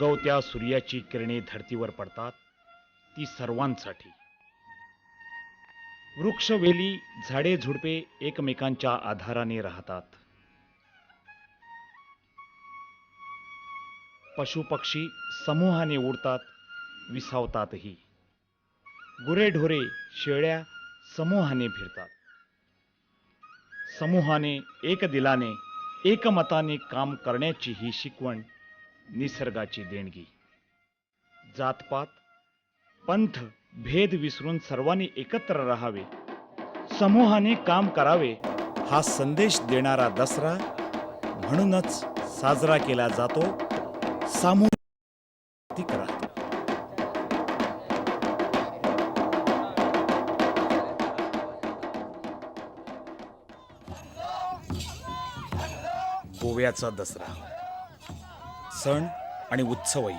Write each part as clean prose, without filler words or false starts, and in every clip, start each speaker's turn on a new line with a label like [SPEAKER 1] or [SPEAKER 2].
[SPEAKER 1] उगवत्या सूर्याची किरणे धरतीवर पडतात ती सर्वांसाठी. वृक्षवेली झाडे झुडपे एकमेकांच्या आधाराने राहतात. पशुपक्षी समूहाने उडतात, विसावतातही. गुरेढोरे शेळ्या समूहाने फिरतात. समूहाने एक दिलाने एकमताने काम करण्याची ही शिकवण निसर्गाची देणगी. जातपात पंथ भेद विसरून सर्वांनी एकत्र राहावे, समूहाने काम करावे हा संदेश देणारा दसरा म्हणूनच साजरा केला जातो. सामूहिक राहतो. गोव्याचा दसरा सण आणि उत्सवही,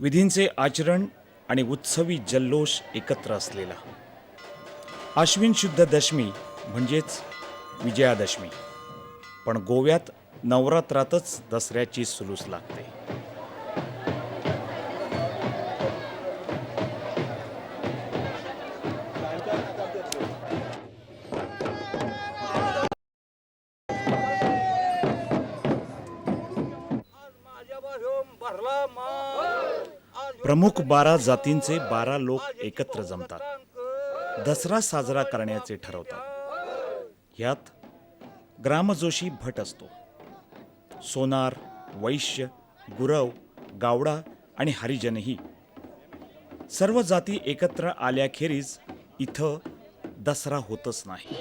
[SPEAKER 1] विधींचे आचरण आणि उत्सवी जल्लोष एकत्र असलेला. आश्विन शुद्ध दशमी म्हणजेच विजयादशमी, पण गोव्यात नवरात्रातच दसऱ्याची सुलूस लागते. प्रमुख 12 जातींचे 12 लोक एकत्र जमतात. दसरा साजरा करण्याचे ठरवतात. यात ग्रामजोशी भट असतो. सोनार, वैश्य, गुरव, गावडा आणि हरिजनही सर्व जाती एकत्र आल्याखेरीज इथं दसरा होतच नाही.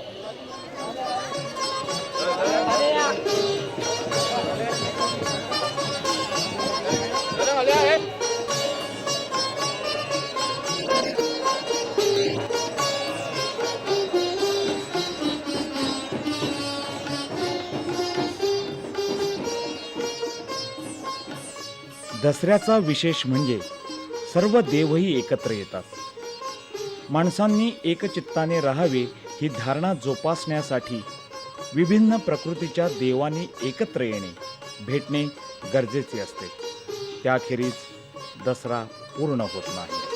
[SPEAKER 1] दसऱ्याचा विशेष म्हणजे सर्व देवही एकत्र येतात. माणसांनी एकचित्ताने राहावे ही धारणा जोपासण्यासाठी विभिन्न प्रकृतीच्या देवांनी एकत्र येणे, भेटणे गरजेचे असते. त्याखेरीज दसरा पूर्ण होत नाही.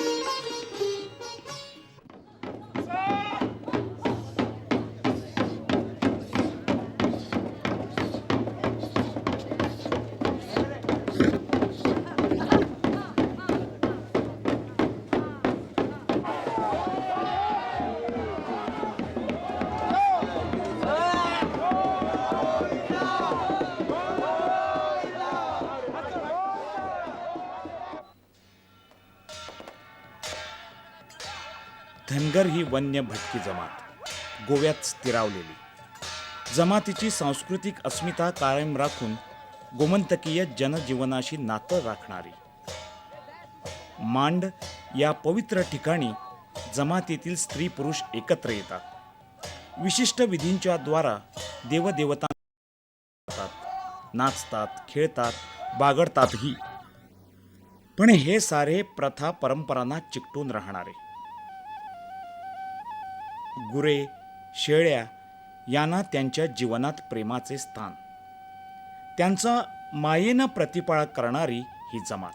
[SPEAKER 1] धनगर ही वन्य भटकी जमात गोव्यात स्थिरावलेली. जमातीची सांस्कृतिक अस्मिता कायम राखून गोमंतकीय जनजीवनाशी नातं राखणारी. मांड या पवित्र ठिकाणी जमातीतील स्त्री पुरुष एकत्र येतात. विशिष्ट विधींच्या द्वारा देवदेवता नाचतात, खेळतात, बागडतातही. पण हे सारे प्रथा परंपरांना चिकटून राहणारे. गुरे, शेळ्या यांना त्यांच्या जीवनात प्रेमाचे स्थान, त्यांचा मायेनं प्रतिपाळ करणारी ही जमात.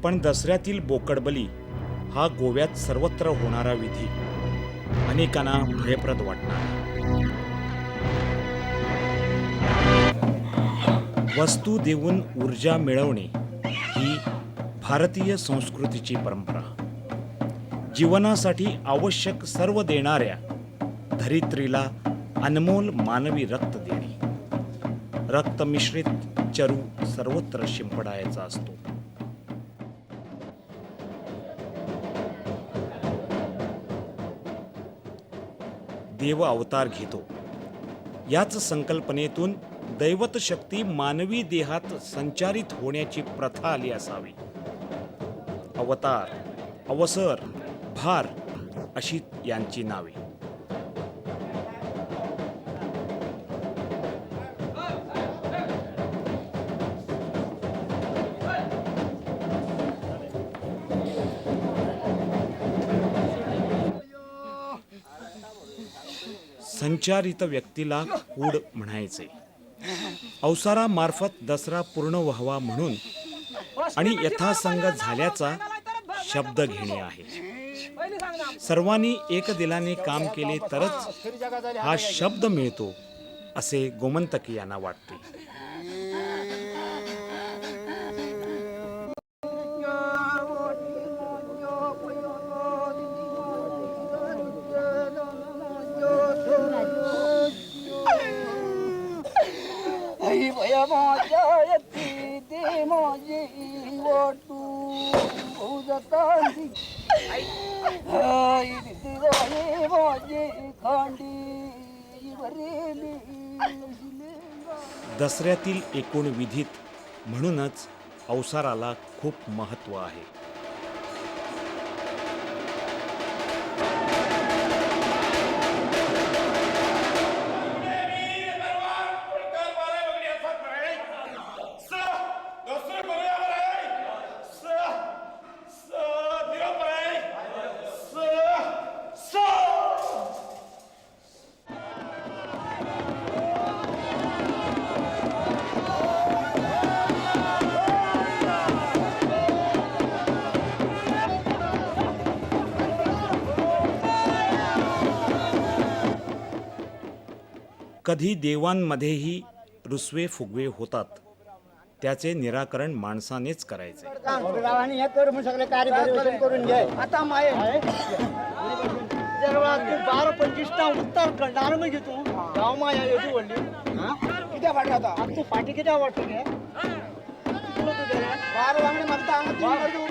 [SPEAKER 1] पण दसऱ्यातील बोकडबली हा गोव्यात सर्वत्र होणारा विधी अनेकांना भयप्रद वाटणार. वस्तू देऊन ऊर्जा मिळवणे ही भारतीय संस्कृतीची परंपरा. जीवनासाठी आवश्यक सर्व देणाऱ्या धरित्रीला अनमोल मानवी रक्त देणे. रक्त मिश्रित चरू सर्वत्र शिंपडायचा असतो. देव अवतार घेतो याच संकल्पनेतून दैवत शक्ती मानवी देहात संचारित होण्याची प्रथा आली असावी. अवतार, अवसर, भार अशी यांची नावे. संचारित व्यक्तीला कूड म्हणायचे. अवसारामार्फत दसरा पूर्ण व्हावा म्हणून आणि यथासंग झाल्याचा शब्द घेणे आहे. सर्वांनी एक दिलाने काम केले तरच हा शब्द मिळतो असे गोमंतकीयांना वाटते. दसऱ्यातील एकूण विधीत म्हणूनच अवसाराला खूप महत्त्व आहे. कधी देवांमध्येही रुसवे फुगवे होतात, त्याचे निराकरण माणसानेच करायचे.
[SPEAKER 2] गावाने हे कर म्हणून सगळे कार्य परिवर्तन करून घे. आता माये जर 12-25 उत्तर करणार म्हणजे तू गाव माया येतो वडली किती फाटी होता तू फाटी किती वाटतो घे 12 वांगडे म्हणता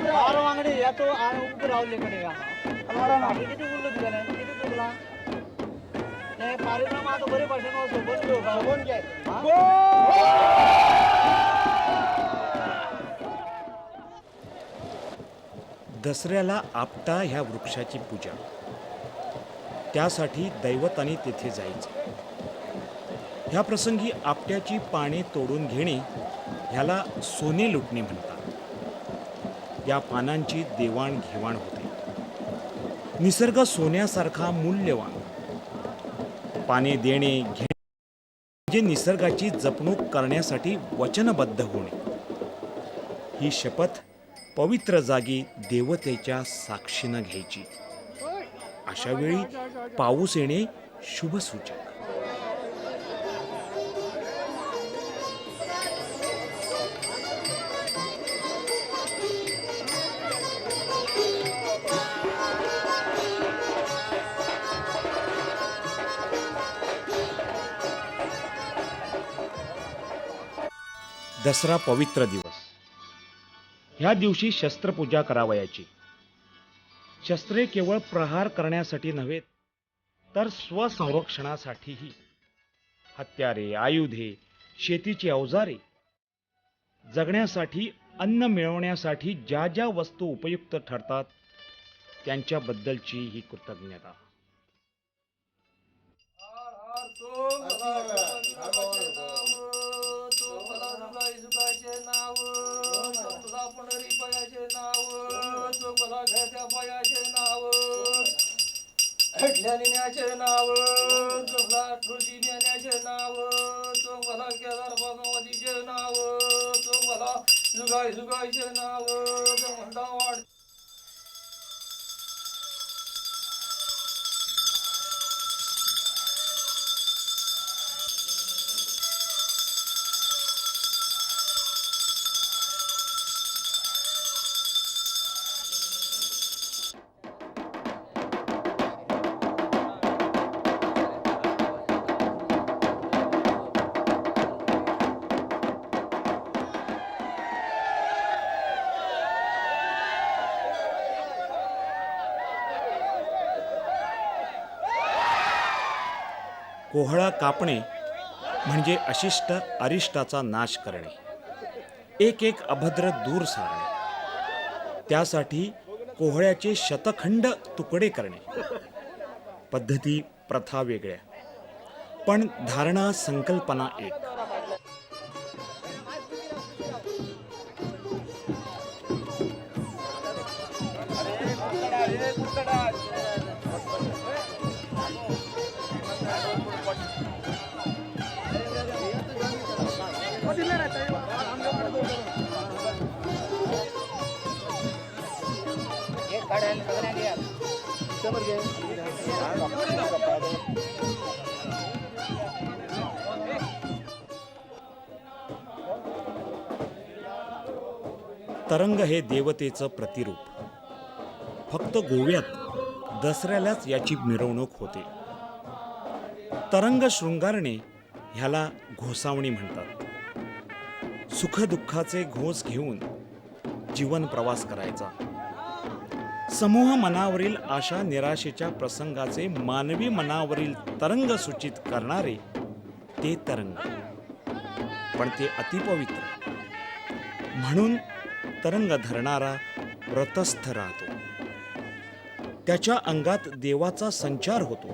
[SPEAKER 2] 12 वांगडे येतो आणि उभे रावले कडे फाटी किती बोललो तू गेला किती तुला नाही कार्यक्रम आता बरे भाषण सोबत बोलून घे.
[SPEAKER 1] दसऱ्याला आपटा ह्या वृक्षाची पूजा, त्यासाठी दैवताने तेथे जायचे. ह्या प्रसंगी आपट्याची पाने तोडून घेणे ह्याला सोने लुटणे म्हणतात. या पानांची देवाणघेवाण होते. निसर्ग सोन्यासारखा मूल्यवान. पाने देणे घेणे म्हणजे निसर्गाची जपणूक करण्यासाठी वचनबद्ध होणे. ही शपथ पवित्र जागी देवतेच्या साक्षीनं घ्यायची. अशा वेळी पाऊस येणे शुभसूचक. दसरा पवित्र दिवस. ह्या दिवशी शस्त्रपूजा करावयाची. शस्त्रे केवळ प्रहार करण्यासाठी नव्हे तर स्वसंरक्षणासाठीही. हत्यारे, आयुधे, शेतीची अवजारे, जगण्यासाठी अन्न मिळवण्यासाठी ज्या ज्या वस्तू उपयुक्त ठरतात त्यांच्याबद्दलची ही कृतज्ञता.
[SPEAKER 3] नेण्याचे नाव तुळशी नेण्याचे नाव मला केदार बाबाजीचे नाव मला जुगाईचे नाव म्हणता वाढ.
[SPEAKER 1] कोहळा कापणे म्हणजे अशिष्ट अरिष्टाचा नाश करणे, एक एक अभद्र दूर सारणे. त्यासाठी कोहळ्याचे शतखंड तुकडे करणे. पद्धती प्रथा वेगळ्या, पण धारणा संकल्पना एक. तरंग हे देवतेचं प्रतिरूप. फक्त गोव्यात दसऱ्यालाच याची मिरवणूक होते. तरंग शृंगारणे ह्याला घोसावणी म्हणतात. सुखदुःखाचे घोस घेऊन जीवन प्रवास करायचा. समूह मनावरील आशा निराशेच्या प्रसंगाचे मानवी मनावरील तरंग सूचित करणारे ते तरंग. पण ते अतिपवित्र म्हणून तरंग धरणारा व्रतस्थ राहतो. त्याच्या अंगात देवाचा संचार होतो.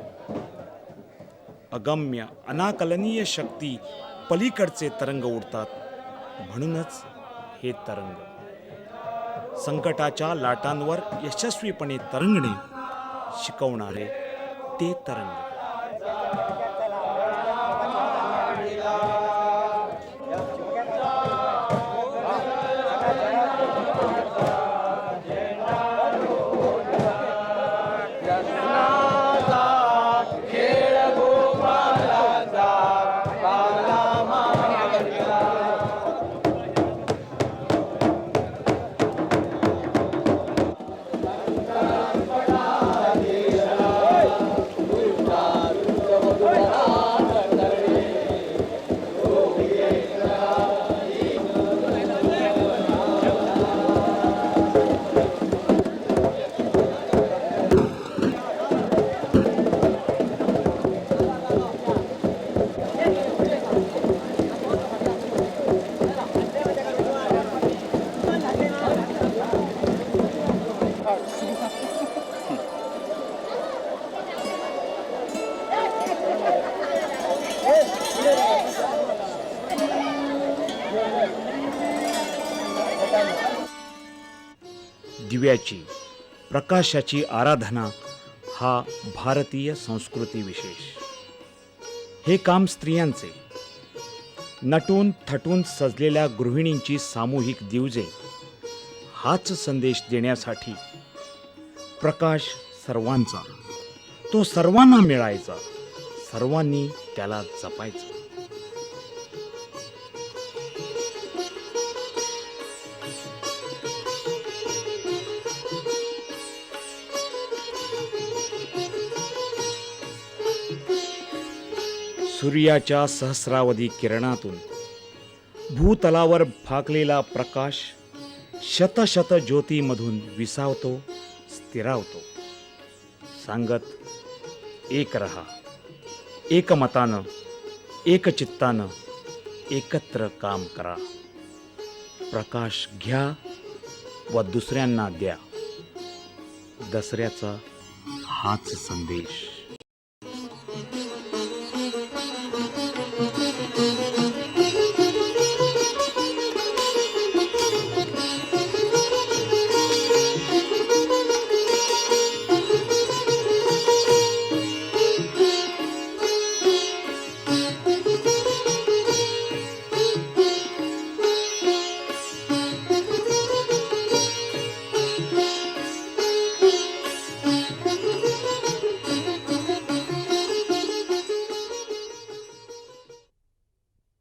[SPEAKER 1] अगम्य अनाकलनीय शक्ती पलीकडचे तरंग उडतात. म्हणूनच हे तरंग संकटाच्या लाटांवर यशस्वीपणे तरंगणे शिकवणारे ते तरंग. दिव्याची प्रकाशाची आराधना हा भारतीय संस्कृती विशेष. हे काम स्त्रियांचे. नटून थटून सजलेल्या गृहिणींची सामूहिक दिवजे हाच संदेश देण्यासाठी प्रकाश सर्वांचा, तो सर्वांना मिळायचा, सर्वांनी त्याला जपायचं. सूर्याच्या सहस्रावधी किरणातून भूतलावर फाकलेला प्रकाश शतशत ज्योतीमधून विसावतो, स्थिरावतो. सांगत एक रहा, एकमतानं, एकचित्तानं एकत्र काम करा. प्रकाश घ्या व दुसऱ्यांना द्या. दसऱ्याचा हाच संदेश.